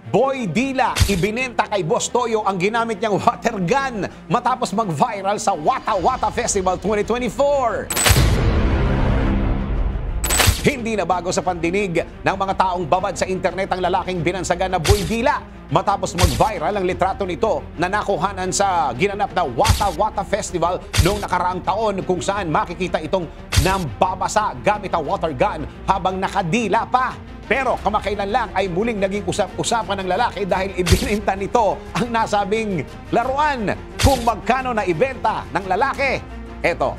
Boy Dila, ibinenta kay Boss Toyo ang ginamit niyang water gun matapos mag-viral sa Wata Wata Festival 2024. Hindi na bago sa pandinig ng mga taong babad sa internet ang lalaking binansagan na Boy Dila matapos mag-viral ang litrato nito na nakuhanan sa ginanap na Wata Wata Festival noong nakaraang taon kung saan makikita itong nambabasa gamit ang water gun habang nakadila pa. Pero kamakailan lang ay muling naging usap-usapan ng lalaki dahil ibinenta nito ang nasabing laruan kung magkano na ibenta ng lalaki. Eto,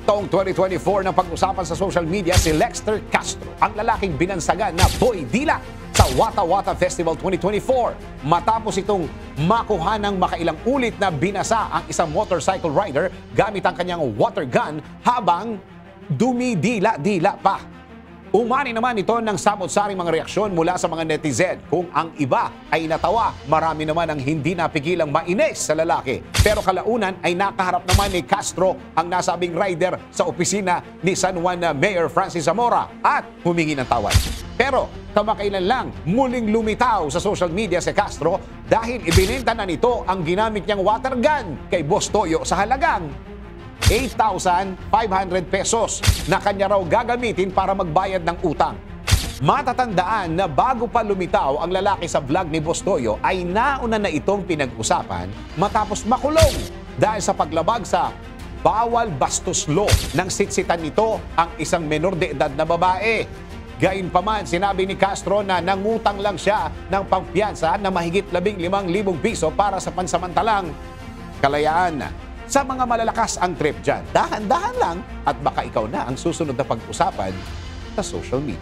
taong 2024 na pag-usapan sa social media si Lexter Castro, ang lalaking binansagan na Boy Dila sa Wata Wata Festival 2024 matapos itong makuha ng makailang ulit na binasa ang isang motorcycle rider gamit ang kanyang water gun habang dumidila-dila pa. Umani naman ito ng samot-saring mga reaksyon mula sa mga netizen. Kung ang iba ay natawa, marami naman ang hindi napigilang mainis sa lalaki. Pero kalaunan ay nakaharap naman ni Castro ang nasabing rider sa opisina ni San Juan Mayor Francis Zamora at humingi ng tawad. Pero kamakailan lang muling lumitaw sa social media si Castro dahil ibinenta na nito ang ginamit niyang water gun kay Boss Toyo sa halagang 8,500 pesos na kanya raw gagamitin para magbayad ng utang. Matatandaan na bago pa lumitaw ang lalaki sa vlog ni Boss Toyo ay nauna na itong pinag-usapan matapos makulong dahil sa paglabag sa bawal bastos law nang sitsitan nito ang isang menor de edad na babae. Gayunpaman, sinabi ni Castro na nangutang lang siya ng pampiyansa na mahigit 15,000 piso para sa pansamantalang kalayaan. Sa mga malalakas ang trip dyan, dahan-dahan lang at baka ikaw na ang susunod na pag-usapan sa social media.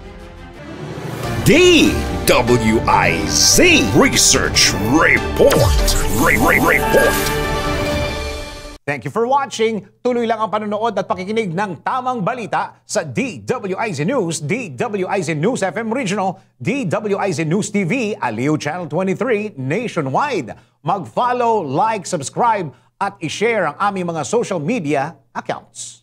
DWIZ Research Report. Report. Thank you for watching. Tuloy lang ang panonood at pakikinig ng tamang balita sa DWIZ News, DWIZ News FM Regional, DWIZ News TV, Aliw Channel 23, nationwide. Mag-follow, like, subscribe, at i-share ang aming mga social media accounts.